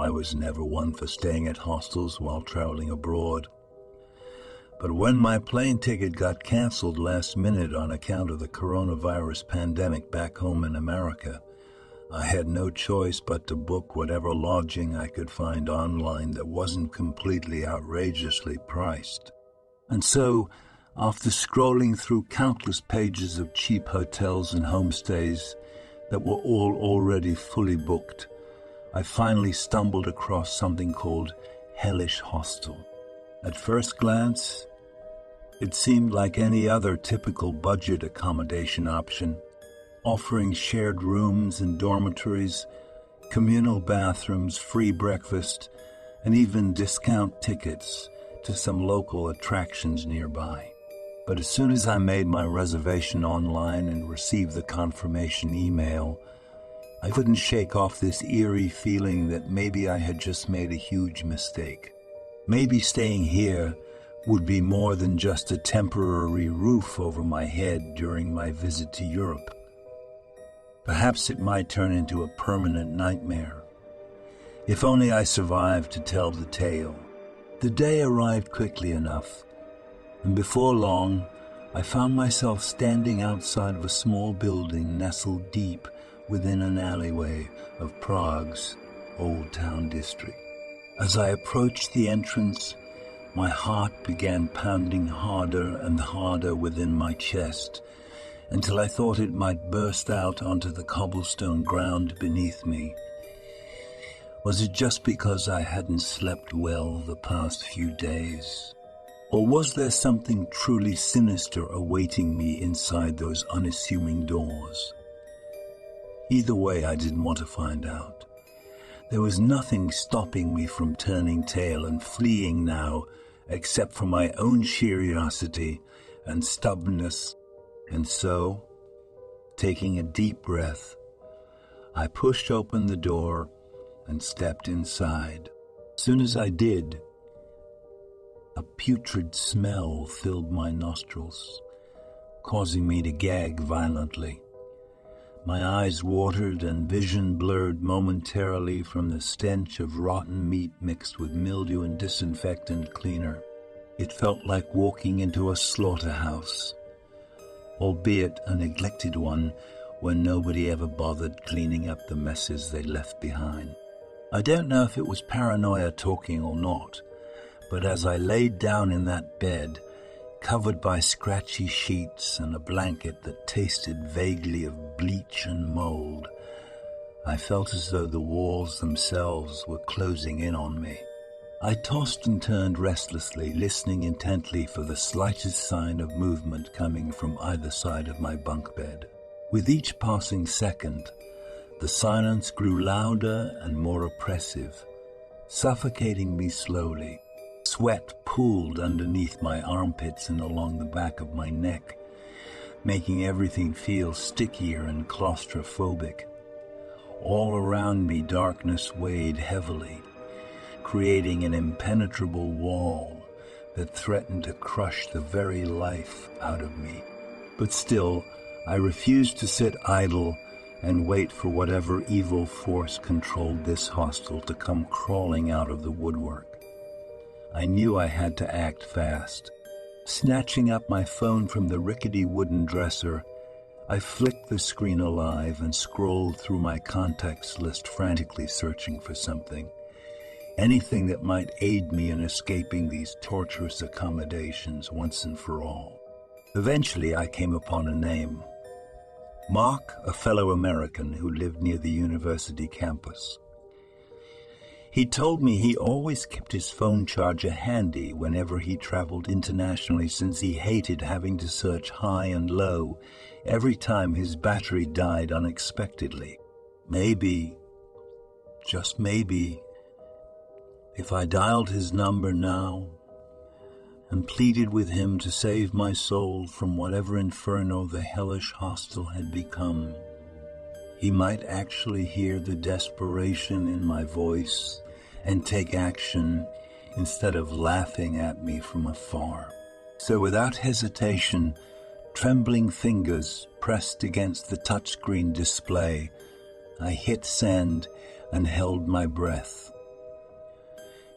I was never one for staying at hostels while traveling abroad. But when my plane ticket got canceled last minute on account of the coronavirus pandemic back home in America, I had no choice but to book whatever lodging I could find online that wasn't completely outrageously priced. And so, after scrolling through countless pages of cheap hotels and homestays that were all already fully booked, I finally stumbled across something called Hellish Hostel. At first glance, it seemed like any other typical budget accommodation option, offering shared rooms and dormitories, communal bathrooms, free breakfast, and even discount tickets to some local attractions nearby. But as soon as I made my reservation online and received the confirmation email, I couldn't shake off this eerie feeling that maybe I had just made a huge mistake. Maybe staying here would be more than just a temporary roof over my head during my visit to Europe. Perhaps it might turn into a permanent nightmare. If only I survived to tell the tale. The day arrived quickly enough, and before long, I found myself standing outside of a small building nestled deep within an alleyway of Prague's Old Town district. As I approached the entrance, my heart began pounding harder and harder within my chest, until I thought it might burst out onto the cobblestone ground beneath me. Was it just because I hadn't slept well the past few days? Or was there something truly sinister awaiting me inside those unassuming doors? Either way, I didn't want to find out. There was nothing stopping me from turning tail and fleeing now, except for my own curiosity and stubbornness. And so, taking a deep breath, I pushed open the door and stepped inside. As soon as I did, a putrid smell filled my nostrils, causing me to gag violently. My eyes watered and vision blurred momentarily from the stench of rotten meat mixed with mildew and disinfectant cleaner. It felt like walking into a slaughterhouse, albeit a neglected one when nobody ever bothered cleaning up the messes they left behind. I don't know if it was paranoia talking or not, but as I laid down in that bed, covered by scratchy sheets and a blanket that tasted vaguely of bleach and mold, I felt as though the walls themselves were closing in on me. I tossed and turned restlessly, listening intently for the slightest sign of movement coming from either side of my bunk bed. With each passing second, the silence grew louder and more oppressive, suffocating me slowly. Sweat pooled underneath my armpits and along the back of my neck, making everything feel stickier and claustrophobic. All around me, darkness weighed heavily, creating an impenetrable wall that threatened to crush the very life out of me. But still, I refused to sit idle and wait for whatever evil force controlled this hostel to come crawling out of the woodwork. I knew I had to act fast. Snatching up my phone from the rickety wooden dresser, I flicked the screen alive and scrolled through my contacts list, frantically searching for something. Anything that might aid me in escaping these torturous accommodations once and for all. Eventually, I came upon a name. Mark, a fellow American who lived near the university campus. He told me he always kept his phone charger handy whenever he traveled internationally, since he hated having to search high and low every time his battery died unexpectedly. Maybe, just maybe, if I dialed his number now and pleaded with him to save my soul from whatever inferno the Hellish Hostel had become, he might actually hear the desperation in my voice and take action instead of laughing at me from afar. So without hesitation, trembling fingers pressed against the touchscreen display, I hit send and held my breath.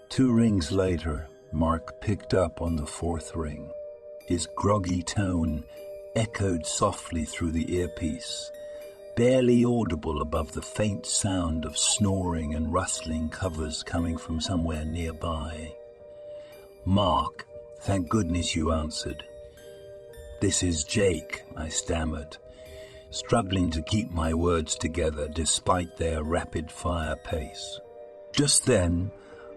2 rings later, Mark picked up on the 4th ring. His groggy tone echoed softly through the earpiece, barely audible above the faint sound of snoring and rustling covers coming from somewhere nearby. "Mark, thank goodness you answered." "This is Jake," I stammered, struggling to keep my words together despite their rapid-fire pace. Just then,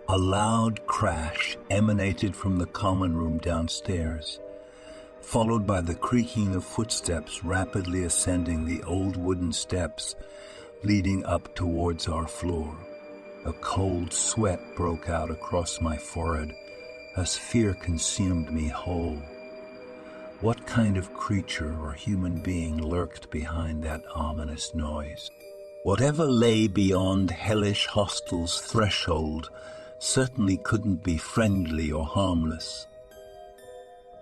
a loud crash emanated from the common room downstairs, followed by the creaking of footsteps rapidly ascending the old wooden steps leading up towards our floor. A cold sweat broke out across my forehead as fear consumed me whole. What kind of creature or human being lurked behind that ominous noise? Whatever lay beyond Hellish Hostel's threshold certainly couldn't be friendly or harmless.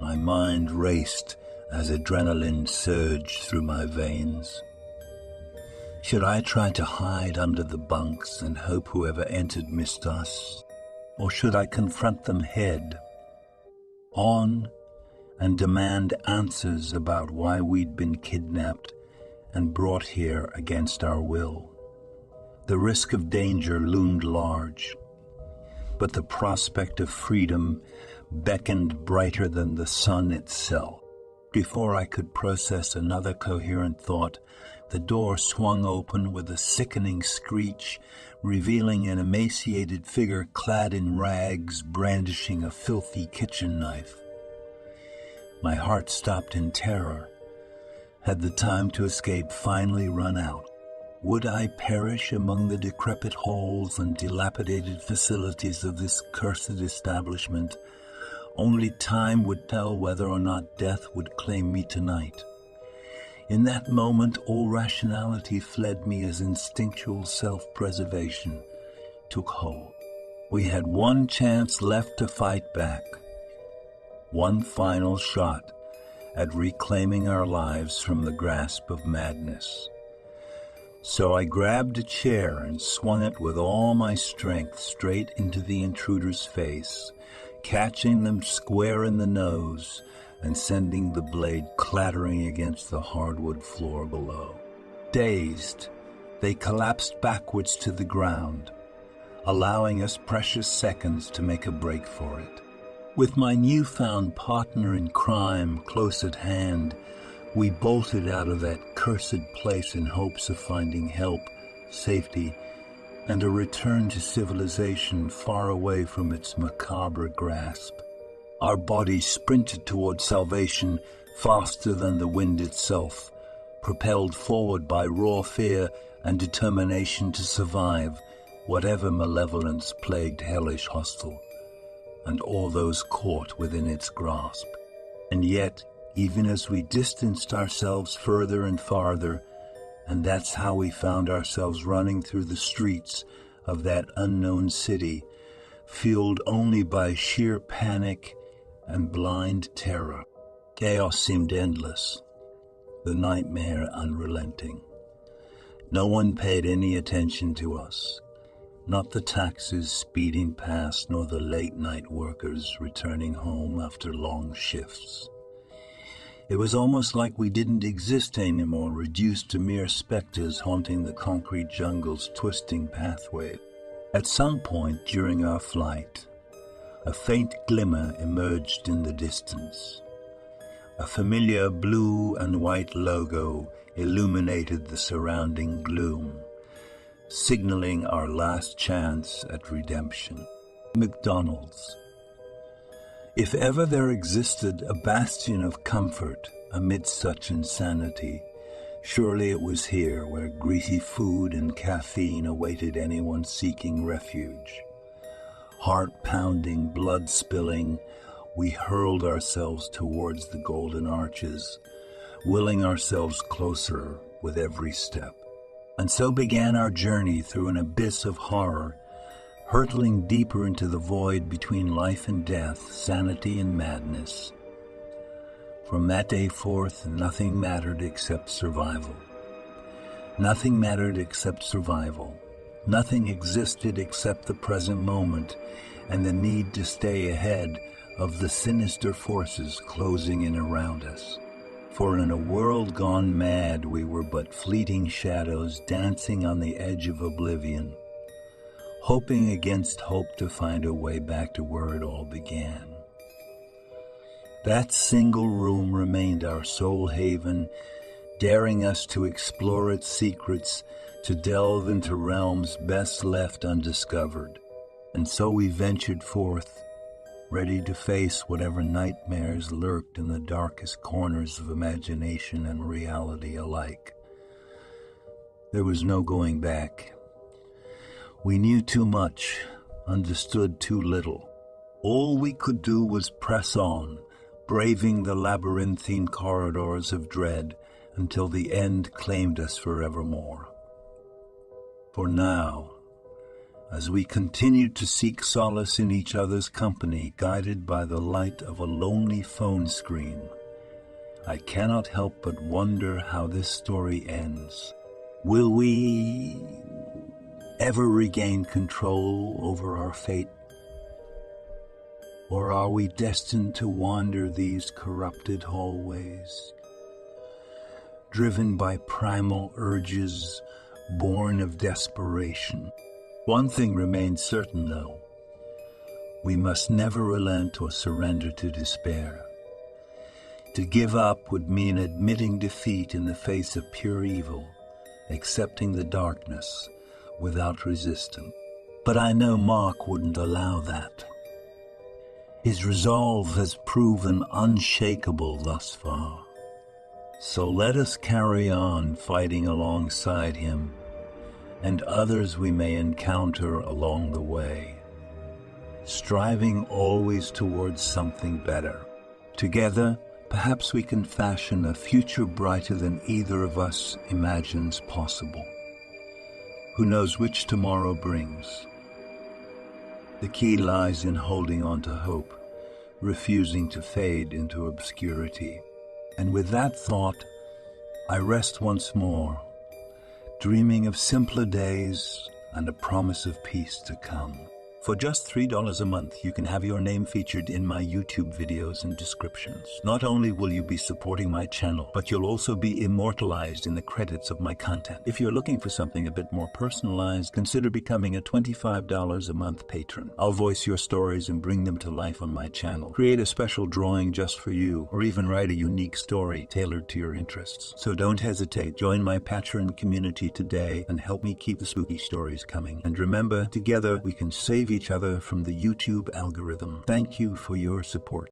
My mind raced as adrenaline surged through my veins. Should I try to hide under the bunks and hope whoever entered missed us? Or should I confront them head on and demand answers about why we'd been kidnapped and brought here against our will? The risk of danger loomed large, but the prospect of freedom beckoned brighter than the sun itself. Before I could process another coherent thought, the door swung open with a sickening screech, revealing an emaciated figure clad in rags, brandishing a filthy kitchen knife. My heart stopped in terror. Had the time to escape finally run out? Would I perish among the decrepit halls and dilapidated facilities of this cursed establishment? Only time would tell whether or not death would claim me tonight. In that moment, all rationality fled me as instinctual self-preservation took hold. We had one chance left to fight back, one final shot at reclaiming our lives from the grasp of madness. So I grabbed a chair and swung it with all my strength straight into the intruder's face, catching them square in the nose and sending the blade clattering against the hardwood floor below. Dazed, they collapsed backwards to the ground, allowing us precious seconds to make a break for it. With my newfound partner in crime close at hand, we bolted out of that cursed place in hopes of finding help, safety, and a return to civilization far away from its macabre grasp. Our bodies sprinted toward salvation faster than the wind itself, propelled forward by raw fear and determination to survive whatever malevolence plagued Hellish Hostel and all those caught within its grasp. And yet, even as we distanced ourselves further and farther, and that's how we found ourselves running through the streets of that unknown city, fueled only by sheer panic and blind terror. Chaos seemed endless, the nightmare unrelenting. No one paid any attention to us, not the taxis speeding past, nor the late-night workers returning home after long shifts. It was almost like we didn't exist anymore, reduced to mere specters haunting the concrete jungle's twisting pathway. At some point during our flight, a faint glimmer emerged in the distance. A familiar blue and white logo illuminated the surrounding gloom, signaling our last chance at redemption. McDonald's. If ever there existed a bastion of comfort amidst such insanity, surely it was here, where greasy food and caffeine awaited anyone seeking refuge. Heart-pounding, blood-spilling, we hurled ourselves towards the golden arches, willing ourselves closer with every step. And so began our journey through an abyss of horror, hurtling deeper into the void between life and death, sanity and madness. From that day forth, nothing mattered except survival. Nothing mattered except survival. Nothing existed except the present moment and the need to stay ahead of the sinister forces closing in around us. For in a world gone mad, we were but fleeting shadows dancing on the edge of oblivion, hoping against hope to find a way back to where it all began. That single room remained our sole haven, daring us to explore its secrets, to delve into realms best left undiscovered. And so we ventured forth, ready to face whatever nightmares lurked in the darkest corners of imagination and reality alike. There was no going back. We knew too much, understood too little. All we could do was press on, braving the labyrinthine corridors of dread until the end claimed us forevermore. For now, as we continued to seek solace in each other's company, guided by the light of a lonely phone screen, I cannot help but wonder how this story ends. Will we ever regain control over our fate? Or are we destined to wander these corrupted hallways, driven by primal urges born of desperation? One thing remains certain, though. We must never relent or surrender to despair. To give up would mean admitting defeat in the face of pure evil, accepting the darkness without resistance. But I know Mark wouldn't allow that. His resolve has proven unshakable thus far. So let us carry on fighting alongside him and others we may encounter along the way, striving always towards something better. Together, perhaps we can fashion a future brighter than either of us imagines possible. Who knows which tomorrow brings? The key lies in holding on to hope, refusing to fade into obscurity. And with that thought, I rest once more, dreaming of simpler days and a promise of peace to come. For just $3 a month, you can have your name featured in my YouTube videos and descriptions. Not only will you be supporting my channel, but you'll also be immortalized in the credits of my content. If you're looking for something a bit more personalized, consider becoming a $25 a month patron. I'll voice your stories and bring them to life on my channel. Create a special drawing just for you, or even write a unique story tailored to your interests. So don't hesitate. Join my patron community today and help me keep the spooky stories coming. And remember, together we can save each other from the YouTube algorithm. Thank you for your support.